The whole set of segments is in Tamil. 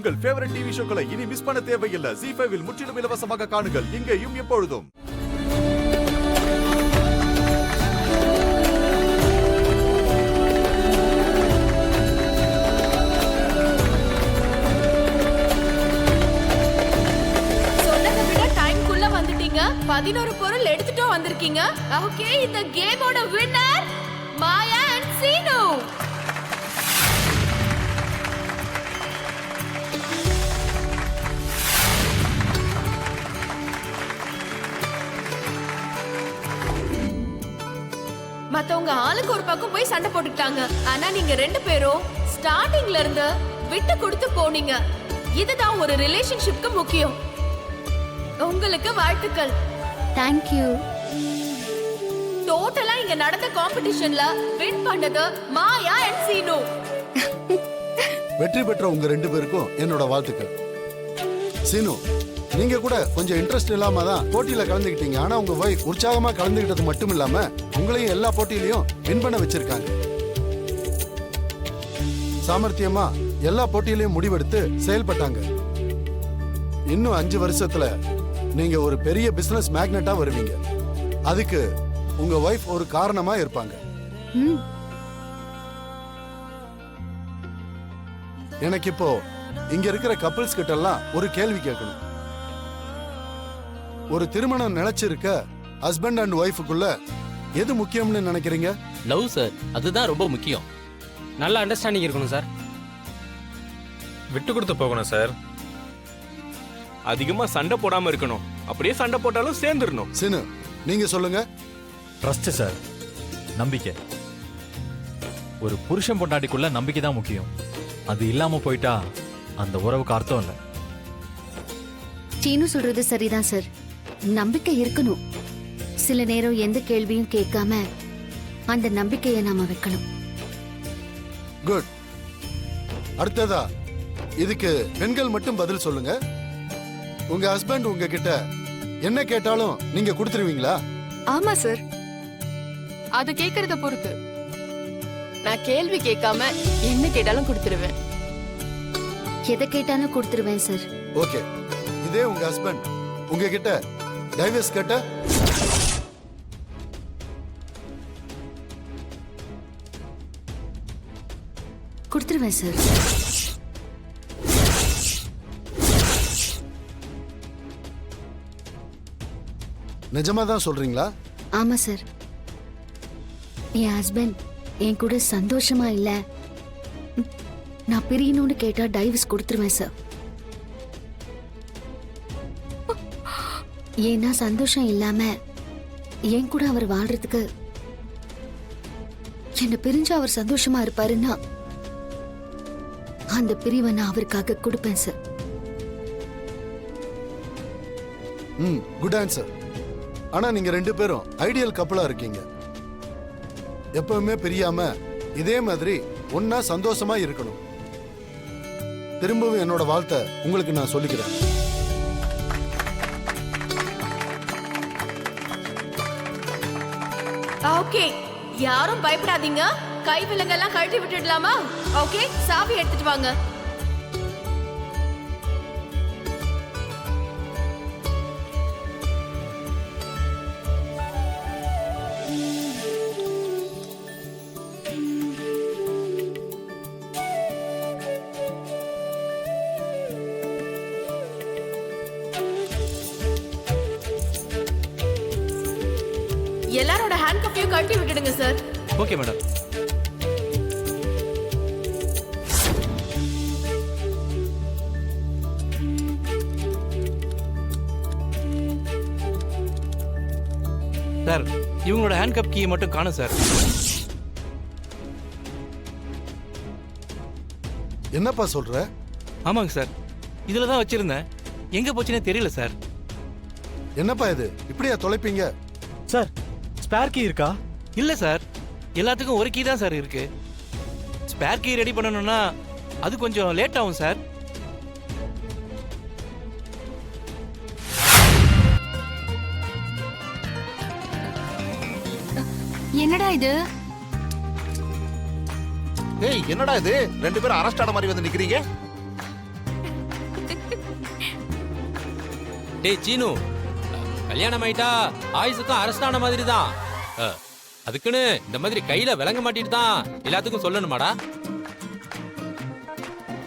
உங்கள் ஃபேவரட் டிவி ஷோக்களை இனி மிஸ் பண்ண தேவையில்லை. ZEE5 இல் முற்றிலும் இலவசமாக காணுங்கள். இங்கேயும் எப்பொழுதும். சொன்னதை விட டைம்க்குள்ள வந்துட்டீங்க. 11 பொருள் எடுத்துட்டு வந்திருக்கீங்க. ஓகே, இந்த கேமோட வின்னர் மாயா அண்ட் சீனு. மத்தவங்க ஆளுக்கு ஒரு பக்கம் போய் சண்டை போட்டுக்கிட்டாங்க. ஆனா நீங்க 2 பேரும் ஸ்டார்டிங்ல இருந்து விட்டு கொடுத்து போனீங்க. இதுதான் ஒரு ரிலேஷன்ஷிப்க்கு முக்கியம். உங்களுக்கு வாழ்த்துக்கள். Thank you. டோட்டலா இங்க நடந்த காம்படிஷன்ல வின் பண்ணது மாயா அண்ட் சீனு. வெற்றி பெற்ற உங்க 2 பேருக்கும் என்னோட வாழ்த்துக்கள். சீனு, நீங்க கூட கொஞ்சம் இன்ட்ரெஸ்ட் இல்லாம தான் போட்டியில கலந்துக்கிட்டீங்க. ஆனா உங்க வைஃப் உற்சாகமா கலந்துக்கிட்டது மட்டும் இல்லாம உங்களையும் எல்லா போட்டியிலையும் வின் பண்ண வச்சிருக்காங்க. சாமர்த்தியமா எல்லா போட்டியிலையும் முடிவெடுத்து செயல்பட்டாங்க. இன்னும் 5 வருஷத்துல நீங்க ஒரு பெரிய பிசினஸ் மேக்னெட்டா வருவீங்க. அதுக்கு உங்க வைஃப் ஒரு காரணமா இருப்பாங்க. எனக்கு இப்போ இங்க இருக்கிற கப்பிள்ஸ் கிட்ட எல்லாம் ஒரு கேள்வி கேட்கணும். ஒரு திருமணம் நிலைச்சிருக்க ஹஸ்பண்ட் அண்ட் ஒய்ஃபுக்குள்ள எது முக்கியம்னு நினைக்கிறீங்க? லவ் சார், அதுதான் ரொம்ப முக்கியம். நல்ல அண்டர்ஸ்டாண்டிங் இருக்கணும் சார். விட்டு கொடுத்து போகணும் சார். அதிகமா சண்டை போடாம இருக்கணும். அப்படியே சண்டை போட்டாலும் சேர்ந்துடணும். சினு, நீங்க சொல்லுங்க. ட்ரஸ்ட் சார், நம்பிக்கை. ஒரு புருஷன் பொண்டாட்டிக்குள்ள நம்பிக்கை தான் முக்கியம். அது இல்லாம போயிட்டா அந்த உறவுக்கு அர்த்தம் இல்லை. சீனு சொல்றது சரிதான் சார். நம்பிக்கை இருக்கணும். சில நேரம் எந்த கேள்வியும் கேட்காம அந்த நம்பிக்கையை நாம வைக்கணும். குட். அடுத்ததா இதுக்கு பெண்கள் மட்டும் பதில் சொல்லுங்க. உங்க ஹஸ்பண்ட் உங்ககிட்ட என்ன கேட்டாலும் நீங்க கொடுத்துருவீங்களா? ஆமா சார், அது கேக்குறத பொறுத்து. நான் கேள்வி கேட்காம என்ன கேட்டாலும் கொடுத்துருவேன். எதை கேட்டாலும் கொடுத்துருவேன் சார். ஓகே. இதே உங்க ஹஸ்பண்ட் உங்ககிட்ட டைவர்ஸ் கேட்ட? கொடுத்துருவேன் சார். நிஜமா தான் சொல்றீங்களா? ஆமா சார். என் ஹஸ்பண்ட் என் கூட சந்தோஷமா இல்ல, நான் பிரியணும்னு கேட்டா டைவர்ஸ் கொடுத்துருவேன் சார். ஏன்னா சந்தோஷம் இல்லாம என் கூட அவர் வாழ்றதுக்கு, என்ன பிரிஞ்சு அவர் சந்தோஷமா இருப்பாருன்னா அந்த பிரிவை நான் அவருக்காக கொடுப்பேன் சார். Good answer. ஆனா நீங்க 2 பேரும் ஐடியல் கப்பலா இருக்கீங்க. எப்பவுமே பிரியாம இதே மாதிரி ஒன்னா சந்தோஷமா இருக்கணும். திரும்பவும் என்னோட வாழ்த்தை உங்களுக்கு நான் சொல்லிக்கிறேன். ஓகே, யாரும் பயப்படாதீங்க. கை விலங்கெல்லாம் கழட்டி விட்டுடலாமா? ஓகே, சாவி எடுத்துட்டு வாங்க. எல்லாரோட ஹேண்ட் கப்பையும் கழட்டி விட்டுடுங்க சார். Okay madam. சார், இவங்களோட ஹேண்ட் கப் கீயை மட்டும் காணும் சார். என்னப்பா சொல்ற? ஆமாங்க சார், இதுல தான் வச்சிருந்தேன். எங்க போச்சுன்னே தெரியல சார். என்னப்பா இது, இப்படியா தொலைப்பீங்க? சார், ஸ்பேர் கீ இருக்கா? இல்ல சார், எல்லாத்துக்கும் ஒரு கீ தான் சார் இருக்கு. ஸ்பேர் கீ ரெடி பண்ணணும்னா அது கொஞ்சம் லேட் ஆகும் சார். என்னடா இது? ஏய், என்னடா இது? 2 பேரும் அரெஸ்ட் ஆன மாதிரி வந்து நிக்கிறீங்க. டேய் சீனு, கல்யாணம் ஆயிட்டா ஆயுசுக்கும் அரஸ்ட் ஆன மாதிரி தான். அதுக்குன்னு இந்த மாதிரி கையில விளங்க மாட்டிட்டு தான் எல்லாத்துக்கும் சொல்லணுமாடா?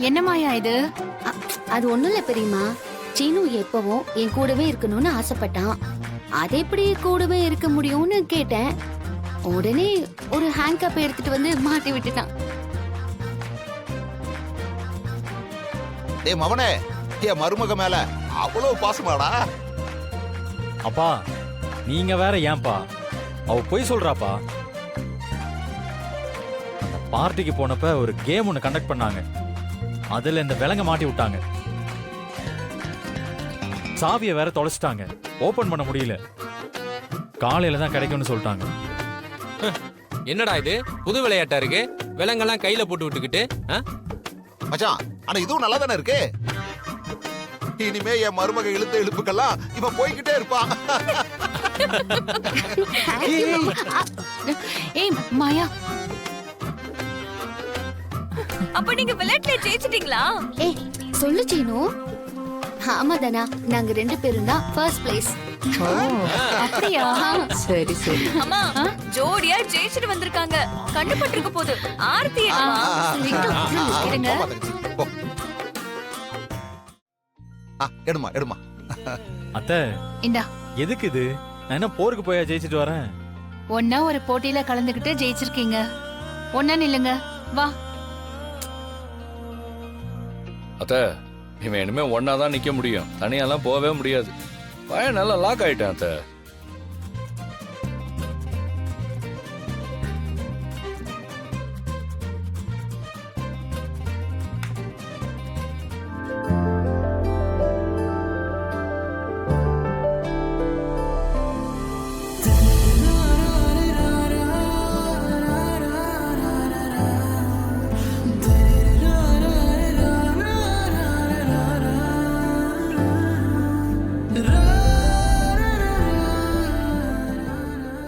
என்ன மாயா இது? அது ஒண்ணும் இல்ல பெரியம்மா. சீனு எப்பவும் என் கூடவே இருக்கணும்னு ஆசைப்பட்டான். அது எப்படி கூடவே இருக்க முடியும்னு கேட்டேன். உடனே ஒரு ஹேண்ட் கப் எடுத்துட்டு வந்து மாட்டி விட்டுட்டான். டேய் மவனே, என் மருமக மேல அவ்வளவு பாசமாடா. அப்பா நீங்க வேற ஏன்பா? அவ போய் சொல்றாப்பா. அந்த பார்ட்டிக்கு போனப்ப ஒரு கேம் ஒன்று கண்டக்ட் பண்ணாங்க. அதுல இந்த விலங்க மாட்டி விட்டாங்க. சாவியை வேற தொலைச்சிட்டாங்க. ஓபன் பண்ண முடியல. காலையில தான் கிடைக்கும்னு சொல்லிட்டாங்க. என்னடா இது புது விளையாட்டா இருக்கு? விலங்கெல்லாம் கையில போட்டு விட்டுக்கிட்டு. மச்சான், ஆனா இதுவும் நல்லா தானே இருக்கு. இனிமே என் மருமக இழுத்த இழுப்புக்கெல்லாம் இவன் போய்கிட்டே இருப்பான். ஏய் மாயா, அப்ப நீங்க விளையாட்டுல ஜெயிச்சிட்டீங்களா? ஏய் சொல்லு சீனு. ஆமா தானா, நாங்க 2 பேரும் தான் ஃபர்ஸ்ட் பிளேஸ். அப்படியா? சரி சரி. அம்மா, ஜோடியா ஜெயிச்சிட்டு வந்திருக்காங்க. கண்ணு பட்டிருக்க போது ஆர்த்தி இருங்க. போ. எடுமா எடுமா. அத்தை இந்தா, எதுக்கு இது? நான் என்ன போருக்கு போயா ஜெயிச்சிட்டு வரேன்? ஒன்னா ஒரு போட்டியில கலந்துகிட்டு ஜெயிச்சிருக்கீங்க. ஒன்னா நில்லுங்க, வா. அத்த இவன் இனிமே ஒன்னா தான் நிக்க முடியும், தனியாலாம் போகவே முடியாது. பையன் நல்லா லாக் ஆயிட்டான் அத்த.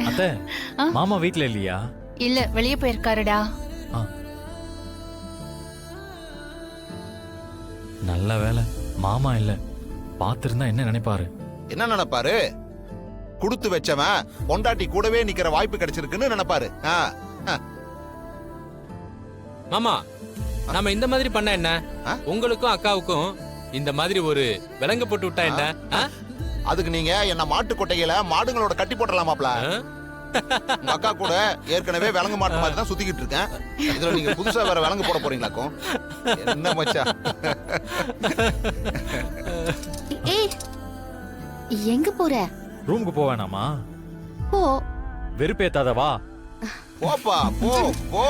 அத்தை மாமா வீட்ல இல்லையா? இல்ல, வெளியே போயிருக்காருடா. ஆ. நல்ல வேலை மாமா இல்ல. பாத்திருந்தா என்ன நினைப்பாரு? என்ன நினைப்பாரு? குடுத்து வச்சவன் பொண்டாட்டி கூடவே நிக்கிற வாய்ப்பு கிடைச்சிருக்குன்னு நினைப்பாரு. மாமா, நாம இந்த மாதிரி பண்ண என்ன? உங்களுக்கும் அக்காவுக்கும் இந்த மாதிரி ஒரு விலங்கு போட்டு விட்டா என்ன? அதுக்கு நீங்க என்ன மாட்டு கொட்டையில மாடுங்களோட கட்டி போட்டலாமாப்ல. உங்க அக்கா கூட ஏற்கனவே விலங்கு மாட்டு மாதிரி தான் சுத்திக்கிட்டு இருக்கேன். இதுல நீங்க புதுசா வேற விலங்கு போட போறீங்களாக்கும்? என்ன மச்சா? ஏய் எங்க போற? ரூமுக்கு போவேனாமா? போ. வெறுப்பேத்தாத வா. போப்பா போ போ.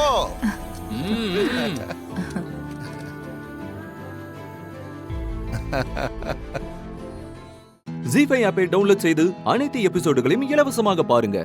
ஜீ5 ஆப்பை டவுன்லோட் செய்து அனைத்து எபிசோடுகளையும் இலவசமாக பாருங்க.